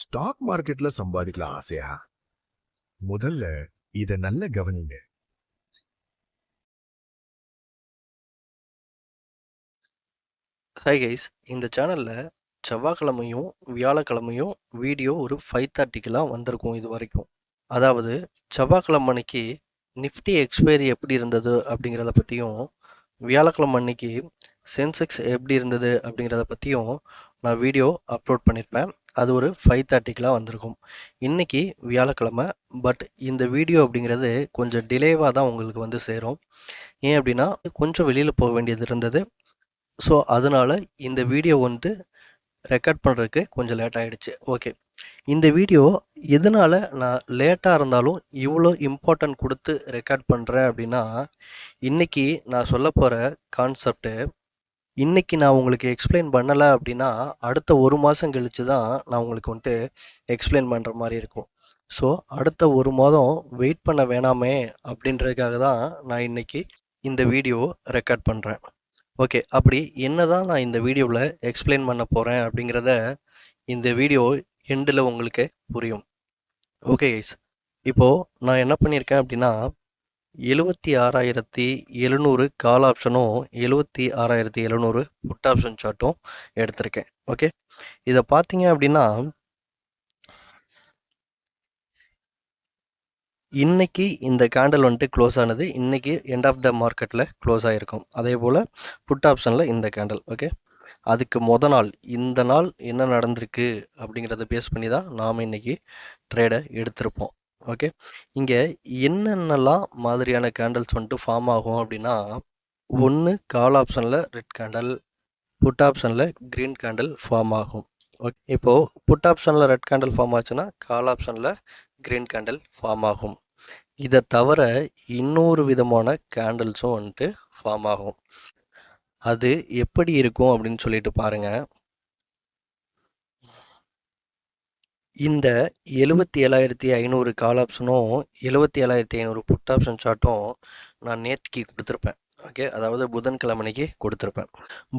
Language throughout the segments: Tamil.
ஸ்டாக் மார்க்கெட்ல சம்பாதிக்கலாம் ஆசையா? முதல்ல இத நல்ல கவனிங்க. ஹாய் கைஸ், இந்த சேனல்ல செவ்வாய்க்கிழமையும் வியாழக்கிழமையும் வீடியோ ஒரு 5:30க்கெல்லாம் வந்திருக்கும் இது வரைக்கும். அதாவது செவ்வாய்க்கிழமை அன்னைக்கு நிஃப்டி எக்ஸ்பைரி எப்படி இருந்தது அப்படிங்கிறத பற்றியும், வியாழக்கிழமை அன்னைக்கு சென்செக்ஸ் எப்படி இருந்தது அப்படிங்கிறத பற்றியும் நான் வீடியோ அப்லோட் பண்ணியிருப்பேன். அது ஒரு 5:30க்கெல்லாம் வந்திருக்கும். இன்னைக்கு வியாழக்கிழமை, பட் இந்த வீடியோ அப்படிங்கிறது கொஞ்சம் டிலேவாக தான் உங்களுக்கு வந்து சேரும். ஏன் அப்படின்னா கொஞ்சம் வெளியில் போக வேண்டியது இருந்தது. ஸோ அதனால இந்த வீடியோ வந்து ரெக்கார்ட் பண்ணுறதுக்கு கொஞ்சம் லேட் ஆகிடுச்சு. ஓகே, இந்த வீடியோ எதனால் நான் லேட்டாக இருந்தாலும் இவ்வளோ இம்பார்ட்டன்ட் கொடுத்து ரெக்கார்ட் பண்ணுறேன் அப்படின்னா, இன்றைக்கி நான் சொல்ல போகிற கான்செப்ட்டு இன்றைக்கி நான் உங்களுக்கு எக்ஸ்பிளைன் பண்ணலை அப்படின்னா அடுத்த ஒரு மாதம் கழித்து தான் நான் உங்களுக்கு வந்துட்டு எக்ஸ்பிளைன் பண்ணுற மாதிரி இருக்கும். ஸோ அடுத்த ஒரு மாதம் வெயிட் பண்ண வேணாமே அப்படின்றதுக்காக தான் நான் இன்றைக்கி இந்த வீடியோ ரெக்கார்ட் பண்ணுறேன். ஓகே, அப்படி என்னதான் நான் இந்த வீடியோவில் எக்ஸ்பிளைன் பண்ண போகிறேன் அப்படிங்கிறத இந்த வீடியோ எண்டில் உங்களுக்கு புரியும். ஓகே கைஸ், இப்போது நான் என்ன பண்ணியிருக்கேன் அப்படின்னா 76,700 கால் ஆப்ஷனும் 76,700 புட் ஆப்ஷன் சார்ட்டும் எடுத்திருக்கேன். ஓகே, இதை பார்த்தீங்க அப்படின்னா இன்னைக்கு இந்த கேண்டில் வந்துட்டு க்ளோஸ் ஆனது இன்னைக்கு எண்ட் ஆஃப் த மார்க்கெட்டில் க்ளோஸ் ஆகிருக்கும். அதே போல் புட் ஆப்ஷனில் இந்த கேண்டில். ஓகே, அதுக்கு நாள் இந்த நாள் என்ன நடந்திருக்கு அப்படிங்கிறத பேஸ் பண்ணி தான் நாம் இன்னைக்கு ட்ரேடை எடுத்திருப்போம். ஓகே, இங்கே என்னென்னலாம் மாதிரியான கேண்டில்ஸ் வந்துட்டு ஃபார்ம் ஆகும் அப்படின்னா, ஒன்று கால் ஆப்ஷனில் ரெட் கேண்டில், புட் ஆப்ஷனில் க்ரீன் கேண்டில் ஃபார்ம் ஆகும். ஓகே, இப்போது புட் ஆப்ஷனில் ரெட் கேண்டில் ஃபார்ம் ஆச்சுன்னா கால் ஆப்ஷனில் க்ரீன் கேண்டில் ஃபார்ம் ஆகும். இதை தவிர இன்னொரு விதமான கேண்டில்ஸும் வந்துட்டு ஃபார்ம் ஆகும். அது எப்படி இருக்கும் அப்படின்னு சொல்லிட்டு பாருங்க. இந்த 77,500 கால் ஆப்ஷனும் 77,500 புட் ஆப்ஷன் சார்ட்டும் நான் நேற்றுக்கு கொடுத்துருப்பேன். ஓகே, அதாவது புதன்கிழமைக்கு கொடுத்துருப்பேன்.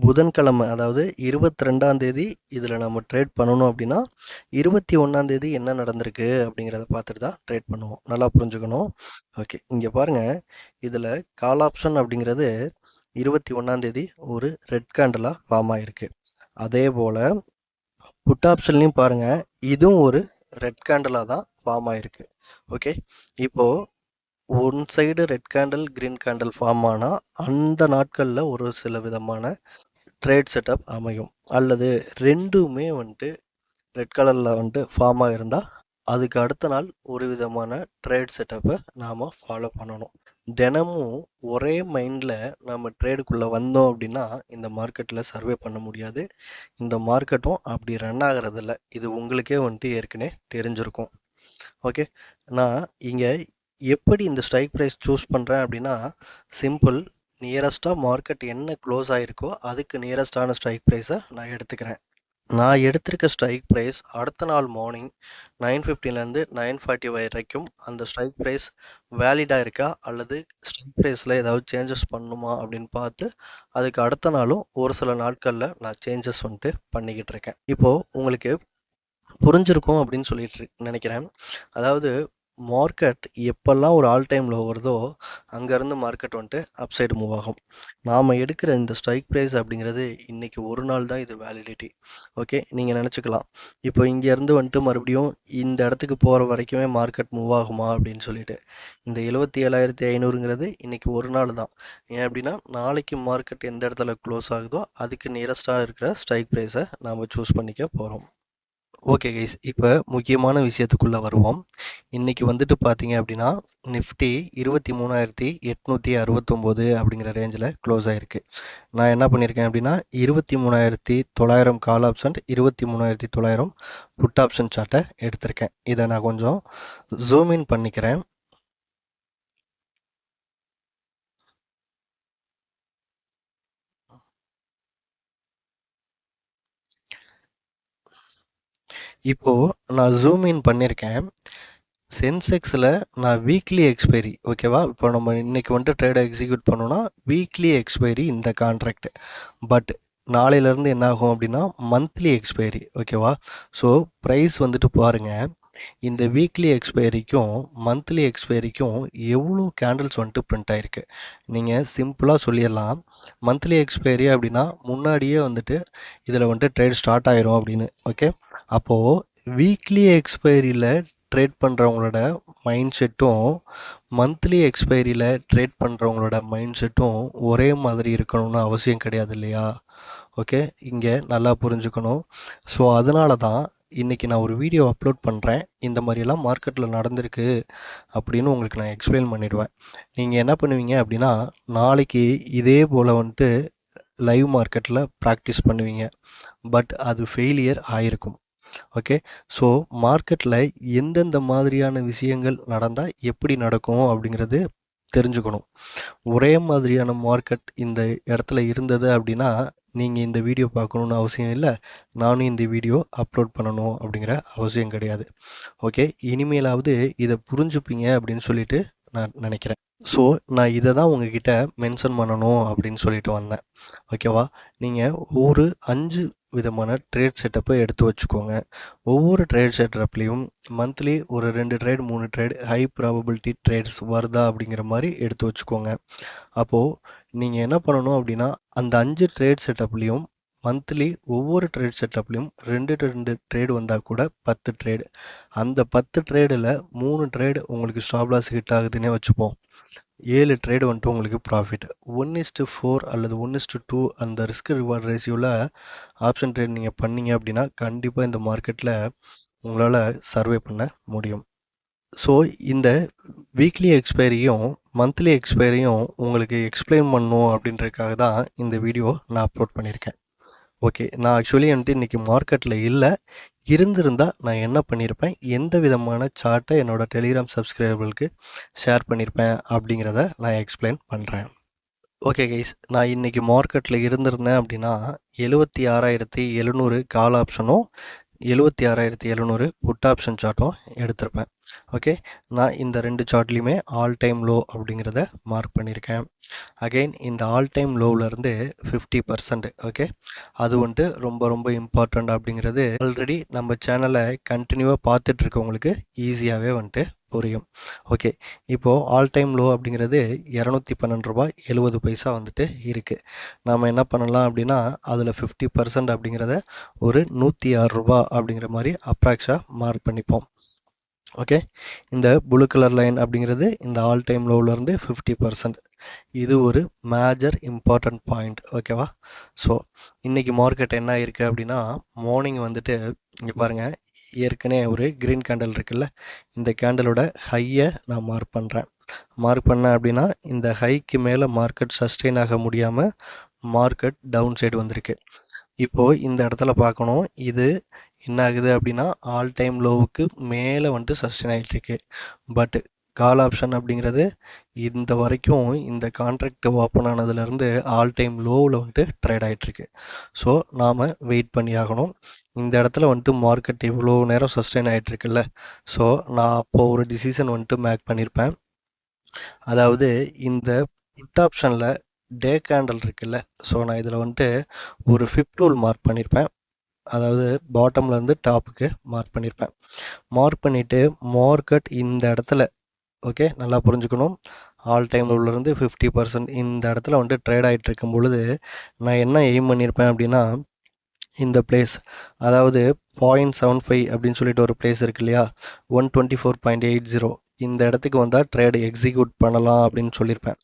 புதன்கிழமை அதாவது 22ஆம் தேதி இதில் நம்ம ட்ரேட் பண்ணணும் அப்படின்னா 21ஆம் தேதி என்ன நடந்திருக்கு அப்படிங்கிறத பார்த்துட்டு தான் ட்ரேட் பண்ணுவோம். நல்லா புரிஞ்சுக்கணும். ஓகே, இங்கே பாருங்கள், இதில் கால் ஆப்ஷன் அப்படிங்கிறது 21ஆம் தேதி ஒரு ரெட் கேண்டலாக ஃபார்ம் ஆகிருக்கு. அதே போல் புட் ஆப்ஷன்லையும் பாருங்கள், இதுவும் ஒரு ரெட் கேண்டலாக தான் ஃபார்ம் ஆகிருக்கு. ஓகே, இப்போது one side red candle green candle form ஆனால் அந்த நாட்களில் ஒரு சில விதமான ட்ரேட் செட்டப் அமையும். அல்லது ரெண்டுமே வந்துட்டு ரெட் கலரில் வந்துட்டு ஃபார்ம் ஆகிருந்தால் அதுக்கு அடுத்த நாள் ஒரு விதமான ட்ரேட் செட்டப்பை நாம் ஃபாலோ பண்ணணும். தினமும் ஒரே மைண்டில் நம்ம ட்ரேடுக்குள்ளே வந்தோம் அப்படின்னா இந்த மார்க்கெட்டில் சர்வே பண்ண முடியாது. இந்த மார்க்கெட்டும் அப்படி ரன் ஆகிறதில்ல. இது உங்களுக்கே வந்துட்டு ஏற்கனவே தெரிஞ்சிருக்கும். ஓகே, நான் இங்கே எப்படி இந்த ஸ்ட்ரைக் ப்ரைஸ் சூஸ் பண்ணுறேன் அப்படின்னா, சிம்பிள், நியரஸ்ட்டாக மார்க்கெட் என்ன க்ளோஸ் ஆகிருக்கோ அதுக்கு நியரஸ்டான ஸ்ட்ரைக் ப்ரைஸை நான் எடுத்துக்கிறேன். நான் எடுத்திருக்க ஸ்ட்ரைக் ப்ரைஸ் அடுத்த நாள் மார்னிங் 9:15லேருந்து 9:40 வரைக்கும் அந்த ஸ்ட்ரைக் ப்ரைஸ் வேலிடாக இருக்கா அல்லது ஸ்ட்ரைக் ப்ரைஸில் ஏதாவது சேஞ்சஸ் பண்ணணுமா அப்படின்னு பார்த்து அதுக்கு அடுத்த நாளும் ஒரு சில நாட்களில் நான் சேஞ்சஸ் வந்துட்டு பண்ணிக்கிட்டு இருக்கேன். இப்போது உங்களுக்கு புரிஞ்சிருக்கும் அப்படின்னு சொல்லிட்டு நினைக்கிறேன். அதாவது மார்க்கெட் எப்பெல்லாம் ஒரு ஆல் டைம் லோ வருதோ அங்கேருந்து மார்க்கெட் வந்துட்டு அப்சைடு மூவ் ஆகும். நாம் எடுக்கிற இந்த ஸ்ட்ரைக் ப்ரைஸ் அப்படிங்கிறது இன்றைக்கி ஒரு நாள் தான் இது வேலிடிட்டி. ஓகே, நீங்கள் நினச்சிக்கலாம், இப்போ இங்கேருந்து வந்துட்டு மறுபடியும் இந்த இடத்துக்கு போகிற வரைக்குமே மார்க்கெட் மூவ் ஆகுமா அப்படின்னு சொல்லிட்டு. இந்த 77,500ங்கிறது இன்றைக்கி ஒரு நாள் தான். ஏன் அப்படின்னா நாளைக்கு மார்க்கெட் எந்த இடத்துல க்ளோஸ் ஆகுதோ அதுக்கு நியரஸ்டாக இருக்கிற ஸ்ட்ரைக் ப்ரைஸை நாம் சூஸ் பண்ணிக்க போகிறோம். ஓகே கைஸ், இப்போ முக்கியமான விஷயத்துக்குள்ளே வருவோம். இன்றைக்கி வந்துட்டு பார்த்தீங்க அப்படின்னா நிஃப்டி 23,869 அப்படிங்கிற ரேஞ்சில் க்ளோஸ் ஆகிருக்கு. நான் என்ன பண்ணியிருக்கேன் அப்படின்னா 23,900 கால் ஆப்ஷன், 23,900 புட் ஆப்ஷன் சார்ட்டை எடுத்திருக்கேன். இதை நான் கொஞ்சம் ஜூம் இன் பண்ணிக்கிறேன். இப்போது நான் ஜூம் இன் பண்ணியிருக்கேன். சென்செக்ஸில் நான் வீக்லி எக்ஸ்பைரி, ஓகேவா, இப்போ நம்ம இன்றைக்கி வந்துட்டு ட்ரேடை எக்ஸிக்யூட் பண்ணோன்னா வீக்லி எக்ஸ்பைரி இந்த கான்ட்ராக்ட். பட் நாளையிலேருந்து என்ன ஆகும் அப்படின்னா மந்த்லி எக்ஸ்பைரி, ஓகேவா? ஸோ ப்ரைஸ் வந்துட்டு பாருங்க, இந்த வீக்லி எக்ஸ்பைரிக்கும் மந்த்லி எக்ஸ்பைரிக்கும் எவ்வளோ கேண்டில்ஸ் வந்துட்டு பிரிண்ட் ஆயிருக்கு. நீங்கள் சிம்பிளாக சொல்லிடலாம், மந்த்லி எக்ஸ்பைரி அப்படின்னா முன்னாடியே வந்துட்டு இதில் வந்துட்டு ட்ரேட் ஸ்டார்ட் ஆயிரும் அப்படின்னு. ஓகே, அப்போது வீக்லி எக்ஸ்பைரியில் ட்ரேட் பண்ணுறவங்களோட மைண்ட் செட்டும் மந்த்லி எக்ஸ்பைரியில் ட்ரேட் பண்ணுறவங்களோட மைண்ட் செட்டும் ஒரே மாதிரி இருக்கணும்னு அவசியம் கிடையாது இல்லையா? ஓகே, இங்கே நல்லா புரிஞ்சுக்கணும். ஸோ அதனால தான் இன்றைக்கி நான் ஒரு வீடியோ அப்லோட் பண்ணுறேன், இந்த மாதிரியெல்லாம் மார்க்கெட்டில் நடந்திருக்கு அப்படின்னு உங்களுக்கு நான் எக்ஸ்பிளைன் பண்ணிடுவேன். நீங்கள் என்ன பண்ணுவீங்க அப்படின்னா, நாளைக்கு இதே போல் வந்துட்டு லைவ் மார்க்கெட்டில் ப்ராக்டிஸ் பண்ணுவீங்க, பட் அது ஃபெயிலியர் ஆயிருக்கும். ஓகே, ஸோ மார்க்கெட்டில் எந்தெந்த மாதிரியான விஷயங்கள் நடந்தால் எப்படி நடக்கும் அப்படிங்கிறது தெரிஞ்சுக்கணும். ஒரே மாதிரியான மார்க்கெட் இந்த இடத்துல இருந்தது அப்படின்னா நீங்கள் இந்த வீடியோ பார்க்கணுன்னு அவசியம் இல்லை, நானும் இந்த வீடியோ அப்லோட் பண்ணணும் அப்படிங்கிற அவசியம் கிடையாது. ஓகே, இனிமேலாவது இதை புரிஞ்சுப்பீங்க அப்படின்னு சொல்லிட்டு நான் நினைக்கிறேன். ஸோ நான் இதை தான் உங்ககிட்ட மென்ஷன் பண்ணணும் அப்படின்னு சொல்லிட்டு வந்தேன். ஓகேவா? நீங்கள் ஒரு 5 விதமான ட்ரேட் செட்டப்பை எடுத்து வச்சுக்கோங்க. ஒவ்வொரு ட்ரேட் செட்டப்லேயும் மந்த்லி ஒரு 2 trade 3 trade high probability trades வருதா அப்படிங்கிற மாதிரி எடுத்து வச்சுக்கோங்க. அப்போது நீங்கள் என்ன பண்ணணும் அப்படின்னா, அந்த 5 ட்ரேட் செட்டப்லேயும் மந்த்லி ஒவ்வொரு ட்ரேட் செட்டப்லேயும் 2 ட்ரேடு வந்தால் கூட 10 ட்ரேடு. அந்த 10 ட்ரேடில் 3 ட்ரேடு உங்களுக்கு ஸ்டாப் லாஸ் ஹிட் ஆகுதுன்னே வச்சுப்போம். 7 ட்ரேடு வந்துட்டு உங்களுக்கு ப்ராஃபிட். 1:4 அல்லது 1:2 அந்த ரிஸ்க் ரிவார்ட் ரேஷியோவில் ஆப்ஷன் ட்ரேட் நீங்கள் பண்ணீங்க அப்படின்னா கண்டிப்பாக இந்த மார்க்கெட்டில் உங்களால் சர்வே பண்ண முடியும். ஸோ இந்த வீக்லி எக்ஸ்பைரியும் மந்த்லி எக்ஸ்பைரியும் உங்களுக்கு எக்ஸ்பிளைன் பண்ணணும் அப்படின்றதுக்காக தான் இந்த வீடியோ நான் அப்லோட் பண்ணியிருக்கேன். ஓகே, நான் ஆக்சுவலி வந்துட்டு இன்றைக்கி மார்க்கெட்டில் இல்லை, இருந்திருந்தால் நான் என்ன பண்ணியிருப்பேன், எந்த விதமான சார்ட்டை என்னோட டெலிகிராம் சப்ஸ்கிரைபர்களுக்கு ஷேர் பண்ணியிருப்பேன் அப்படிங்கிறத நான் எக்ஸ்பிளைன் பண்ணுறேன். ஓகே கைஸ், நான் இன்றைக்கி மார்க்கெட்டில் இருந்திருந்தேன் அப்படின்னா 76,700 கால் ஆப்ஷனும் 76,700 புட் ஆப்ஷன் சார்ட்டும் எடுத்திருப்பேன். ஓகே, நான் இந்த 2 சார்ட்லேயுமே ஆல் டைம் லோ அப்படிங்கிறத மார்க் பண்ணியிருக்கேன். அகைன் இந்த ஆல் டைம் லோவிலேருந்து 50%. ஓகே, அது வந்துட்டு ரொம்ப ரொம்ப இம்பார்ட்டண்ட் அப்படிங்கிறது ஆல்ரெடி நம்ம சேனலை கண்டினியூவாக பார்த்துட்டு இருக்கவங்களுக்கு ஈஸியாகவே வந்துட்டு புரியும். ஓகே, இப்போது ஆல் டைம் லோ அப்படிங்கிறது 212 ரூபாய் 70 பைசா வந்துட்டு இருக்குது. நாம் என்ன பண்ணலாம் அப்படின்னா, அதில் 50% அப்படிங்கிறத ஒரு 106 ரூபா அப்படிங்கிற மாதிரி அப்ராக்ஸாக மார்க் பண்ணிப்போம். ஓகே, இந்த ப்ளூ கலர் லைன் அப்படிங்கிறது இந்த ஆல் டைம் லோவிலேருந்து 50%. இது ஒரு மேஜர் இம்பார்ட்டன்ட் பாயிண்ட். ஓகேவா? ஸோ இன்றைக்கி மார்க்கெட் என்ன இருக்குது அப்படின்னா, மார்னிங் வந்துட்டு இங்கே பாருங்கள், ஏற்கனவே ஒரு க்ரீன் கேண்டில் இருக்குல்ல, இந்த கேண்டலோட ஹையை நான் மார்க் பண்ணுறேன். மார்க் பண்ணேன் அப்படின்னா இந்த ஹைக்கு மேலே மார்க்கெட் சஸ்டெயின் ஆக முடியாமல் மார்க்கெட் டவுன் சைடு வந்திருக்கு. இப்போது இந்த இடத்துல பார்க்கணும், இது என்ன ஆகுது அப்படின்னா ஆல் டைம் லோவுக்கு மேலே வந்துட்டு சஸ்டெயின் ஆகிட்டுருக்கு. பட் கால் ஆப்ஷன் அப்படிங்கிறது இந்த வரைக்கும் இந்த கான்ட்ராக்ட் ஓப்பன் ஆனதுலேருந்து ஆல் டைம் லோவில் வந்துட்டு ட்ரேட் ஆகிட்டுருக்கு. ஸோ நாம் வெயிட் பண்ணி ஆகணும். இந்த இடத்துல வந்துட்டு மார்க்கெட் இவ்வளோ நேரம் சஸ்டெயின் ஆகிட்டுருக்குல்ல, ஸோ நான் அப்போது ஒரு டிசிஷன் வந்துட்டு மேக் பண்ணியிருப்பேன். அதாவது இந்த புட் ஆப்ஷனில் டே கேண்டல் இருக்குல்ல, ஸோ நான் இதில் வந்துட்டு ஒரு ஃபிப் ரூல் மார்க் பண்ணியிருப்பேன். அதாவது பாட்டம்லேருந்து டாப்புக்கு மார்க் பண்ணியிருப்பேன். மார்க் பண்ணிவிட்டு மார்க்கெட் இந்த இடத்துல, ஓகே நல்லா புரிஞ்சுக்கணும், ஆல் டைம் லோவிலேருந்து 50% இந்த இடத்துல வந்துட்டு ட்ரேட் ஆகிட்டு இருக்கும் பொழுது நான் என்ன எய்ம் பண்ணியிருப்பேன் அப்படின்னா, இந்த பிளேஸ், அதாவது 0.75 அப்படின்னு சொல்லிட்டு ஒரு பிளேஸ் இருக்கு இல்லையா, 124.80, இந்த இடத்துக்கு வந்தால் ட்ரேடு எக்ஸிக்யூட் பண்ணலாம் அப்படின்னு சொல்லியிருப்பேன்.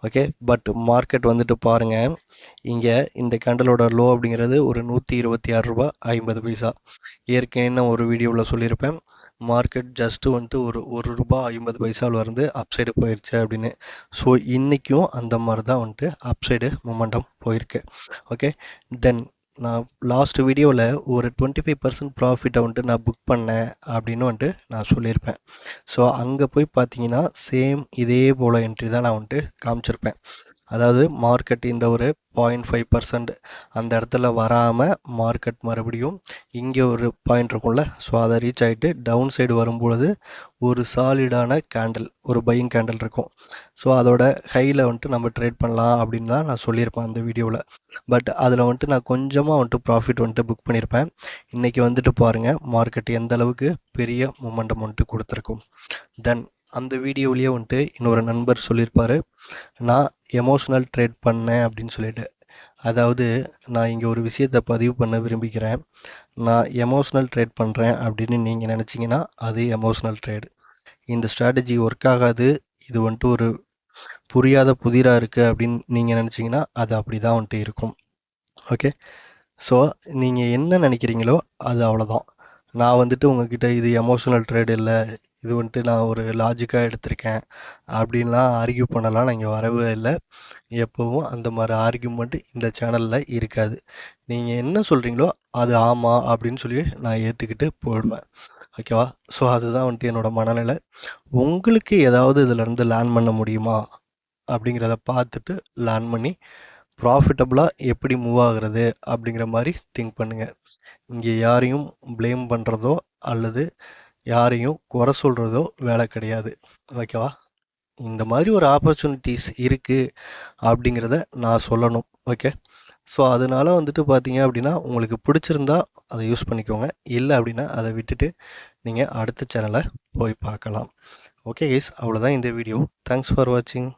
ஓகே, பட் மார்க்கெட் வந்துட்டு பாருங்கள், இங்கே இந்த கேண்டலோட லோ அப்படிங்கிறது ஒரு 126 ரூபா 50 பைசா. ஏற்கனவே ஒரு வீடியோவில் சொல்லியிருப்பேன், மார்க்கெட் ஜஸ்ட்டு வந்துட்டு ஒரு ரூபா 50 பைசாவில் இருந்து அப்சைடு போயிடுச்சு அப்படின்னு. ஸோ இன்றைக்கும் அந்த மாதிரி தான் வந்துட்டு அப்சைடு மொமெண்டம் போயிருக்கு. ஓகே, தென் நான் லாஸ்ட் வீடியோவில் ஒரு 25% ப்ராஃபிட்டை வந்துட்டு நான் புக் பண்ணேன் அப்படின்னு வந்துட்டு நான் சொல்லியிருப்பேன். ஸோ அங்கே போய் பார்த்தீங்கன்னா சேம் இதே போல் என்ட்ரி தான் நான் வந்துட்டு காமிச்சிருப்பேன். அதாவது மார்க்கெட் இந்த ஒரு 0.5% அந்த இடத்துல வராமல் மார்க்கெட் மறுபடியும் இங்கே ஒரு பாயிண்ட் இருக்கும்ல, ஸோ அதை ரீச் ஆகிட்டு டவுன் சைடு வரும்பொழுது ஒரு சாலிடான கேண்டில், ஒரு பையிங் கேண்டில் இருக்கும். ஸோ அதோட ஹையில் வந்துட்டு நம்ம ட்ரேட் பண்ணலாம் அப்படின்னு தான் நான் சொல்லியிருப்பேன் அந்த வீடியோவில். பட் அதில் வந்துட்டு நான் கொஞ்சமாக வந்துட்டு ப்ராஃபிட் வந்துட்டு புக் பண்ணியிருப்பேன். இன்றைக்கி வந்துட்டு பாருங்கள் மார்க்கெட் எந்த அளவுக்கு பெரிய மொமெண்டம் வந்துட்டு கொடுத்துருக்கும். தென் அந்த வீடியோவிலேயே வந்துட்டு இன்னொரு நண்பர் சொல்லியிருப்பாரு, நான் எமோஷ்னல் ட்ரேட் பண்ணேன் அப்படின்னு சொல்லிட்டு. அதாவது நான் இங்கே ஒரு விஷயத்தை பதிவு பண்ண விரும்பிக்கிறேன். நான் எமோஷ்னல் ட்ரேட் பண்ணுறேன் அப்படின்னு நீங்கள் நினச்சிங்கன்னா அது எமோஷ்னல் ட்ரேடு. இந்த ஸ்ட்ராட்டஜி ஒர்க் ஆகாது, இது வந்துட்டு ஒரு புரியாத புதிராக இருக்குது அப்படின்னு நீங்கள் நினச்சிங்கன்னா அது அப்படி தான் வந்துட்டு இருக்கும். ஓகே, ஸோ நீங்கள் என்ன நினைக்கிறீங்களோ அது அவ்வளோதான். நான் வந்துட்டு உங்ககிட்ட இது எமோஷ்னல் ட்ரேட் இல்லை, இது வந்துட்டு நான் ஒரு லாஜிக்காக எடுத்திருக்கேன் அப்படின்லாம் ஆர்கியூ பண்ணலாம் நான் இங்கே வரவே இல்லை. எப்போவும் அந்த மாதிரி ஆர்கியூமெண்ட் இந்த சேனலில் இருக்காது. நீங்கள் என்ன சொல்கிறீங்களோ அது ஆமாம் அப்படின்னு சொல்லி நான் ஏற்றுக்கிட்டு போயிடுவேன். ஓகேவா? ஸோ அதுதான் வந்துட்டு என்னோட மனநிலை. உங்களுக்கு ஏதாவது இதிலேருந்து லேர்ன் பண்ண முடியுமா அப்படிங்கிறத பார்த்துட்டு லேர்ன் பண்ணி ப்ராஃபிட்டபுளாக எப்படி மூவ் ஆகுறது அப்படிங்கிற மாதிரி திங்க் பண்ணுங்கள். இங்கே யாரையும் ப்ளேம் பண்ணுறதோ அல்லது யாரையும் குறை சொல்கிறதோ வேலை கிடையாது. ஓகேவா? இந்த மாதிரி ஒரு ஆப்பர்ச்சுனிட்டிஸ் இருக்குது அப்படிங்கிறத நான் சொல்லணும். ஓகே, ஸோ அதனால வந்துட்டு பார்த்தீங்க அப்படின்னா உங்களுக்கு பிடிச்சிருந்தா அதை யூஸ் பண்ணிக்கோங்க. இல்லை அப்படின்னா அதை விட்டுட்டு நீங்கள் அடுத்த சேனலை போய் பார்க்கலாம். ஓகே கைஸ், அவ்வளோதான் இந்த வீடியோ. தேங்க்ஸ் ஃபார் வாட்சிங்.